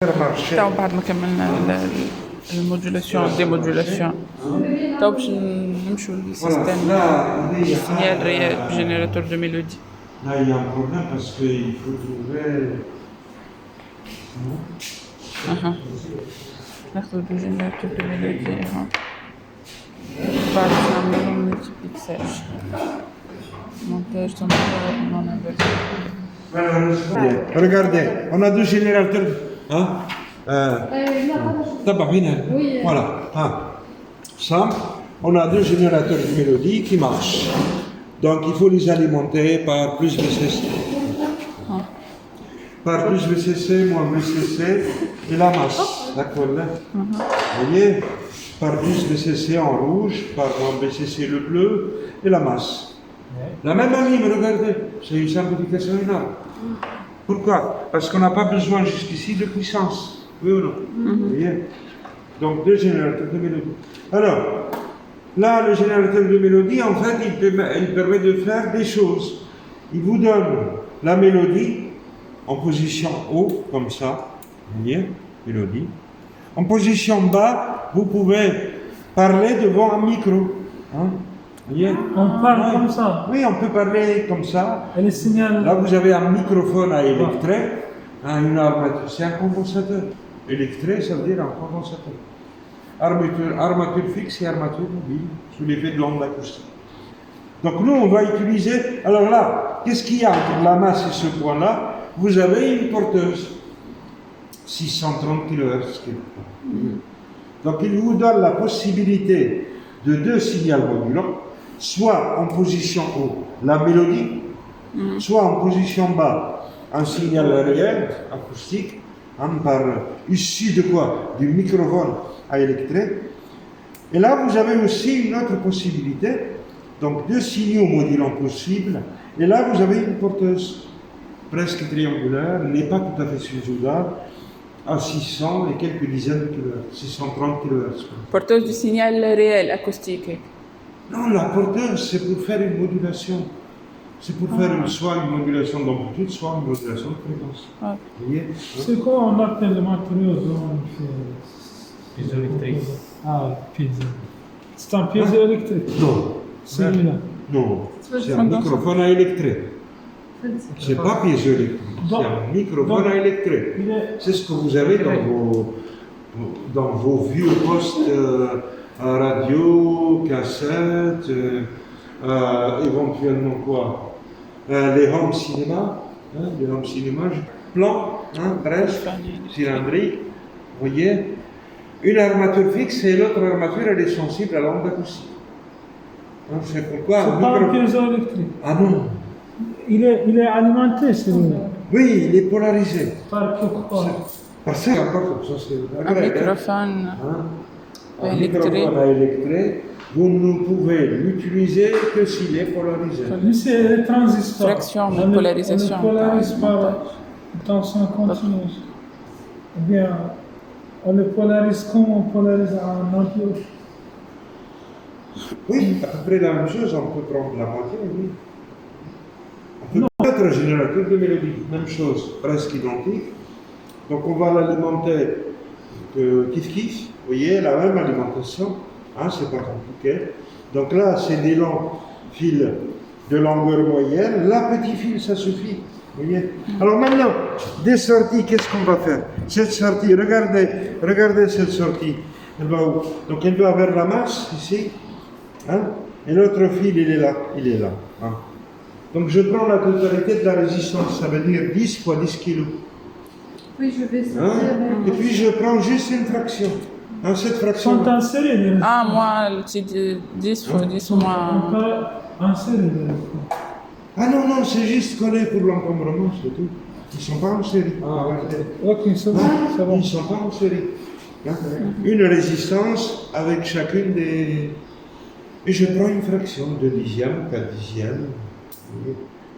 تو بعد ما كملنا المودولاسيون ديمودولاسيون تو باش نمشوا للسيستم سينيال ريال جينيراتور دو ميلودي. Là, il y a un problème parce qu'il faut trouver. ناخذ دو جينيراتور دو ميلودي ها بعد نعملهم ملتيبليكساج montage temporaire non inversé. Regardez, on a deux générateurs. Hein? Voilà. Hein. Simple. On a deux générateurs de mélodie qui marchent. Donc il faut les alimenter par plus VCC. Par plus VCC, moins VCC et la masse. D'accord là? Vous voyez? Par plus VCC en rouge, par moins VCC le bleu et la masse. La même anime, regardez, c'est une simplification énorme. Pourquoi? Parce qu'on n'a pas besoin jusqu'ici de puissance. Oui ou non? Vous voyez? Donc deux générateurs de mélodie. Alors, là, le générateur de mélodie, en fait, il permet de faire des choses. Il vous donne la mélodie en position haut, comme ça. Vous voyez? Mélodie. En position bas, vous pouvez parler devant un micro. Hein? Voyez? On parle comme ça. Oui, on peut parler comme ça. Et le signal. Là, vous avez un microphone à électrer, une armature. C'est un condensateur. Électré, ça veut dire un condensateur. Armature fixe et armature mobile, sous l'effet de l'onde acoustique. Donc nous, on va utiliser... Alors là, qu'est-ce qu'il y a entre la masse et ce point-là? Vous avez une porteuse. 630 kHz. Donc il vous donne la possibilité de deux signaux modulants, soit en position haut, la mélodie, soit en position bas, un signal réel, acoustique, issu de quoi? Du microphone à électrer. Et là, vous avez aussi une autre possibilité, donc deux signaux modulants possibles, et là, vous avez une porteuse presque triangulaire, n'est pas tout à fait sous-joudable, à 600 et quelques dizaines de kHz, 630 kHz. Porteuse du signal réel acoustique. Non, la porteuse, c'est pour faire une modulation. C'est pour faire soit une modulation d'amplitude, soit une modulation de fréquence. Ah. Vous voyez? C'est quoi on appelle le matériau Piezoélectrique. Ah, piezo. C'est un piézoélectrique. Non. Celui-là. Non, c'est un microphone à électrer. C'est pas piézoélectrique, c'est un microphone à électrer. C'est ce que vous avez dans vos vieux postes radio, cassettes, éventuellement quoi? Les home cinéma, plan, bref, cylindrique, vous voyez? Une armature fixe et l'autre armature, elle est sensible à l'onde acoustique. C'est pourquoi C'est pas un piézoélectrique. Ah non. Il est alimenté, celui-là. Oui, il est polarisé. Par pourquoi? Parce que Un microphone un microphone à électrer, vous ne pouvez l'utiliser que s'il est polarisé. Lui, c'est le transistor. Fraction, mais polarisation. On le polarise par tension continue. Ou bien, on le polarise comme on polarise un ampère. Oui, à peu près la même chose, on peut prendre la moitié, oui. On peut mettre un générateur de mélodie, même chose, presque identique. Donc on va l'alimenter kiff-kiff, vous voyez, la même alimentation, hein, c'est pas compliqué. Donc là, c'est des longs fils de longueur moyenne, là, petit fil, ça suffit, vous voyez. Alors maintenant, des sorties, qu'est-ce qu'on va faire? Cette sortie, regardez cette sortie, elle va où? Donc elle doit avoir la masse, ici, hein, et l'autre fil, il est là. Hein. Donc je prends la totalité de la résistance, ça veut dire 10 fois 10 kg. Oui, je vais sortir. Hein? Et puis je prends juste une fraction. Hein, cette fraction. Sont en série, les Ah, moi, c'est 10 fois 10 moins. En série, Ah non, c'est juste collé pour l'encombrement, c'est tout. Ils ne sont pas en série. Regardez. Ok, c'est bon. C'est bon. Ils ne sont pas en série. Hein? Une résistance avec chacune des... Et je prends une fraction, 2 dixièmes, 4 dixièmes. Vous voyez.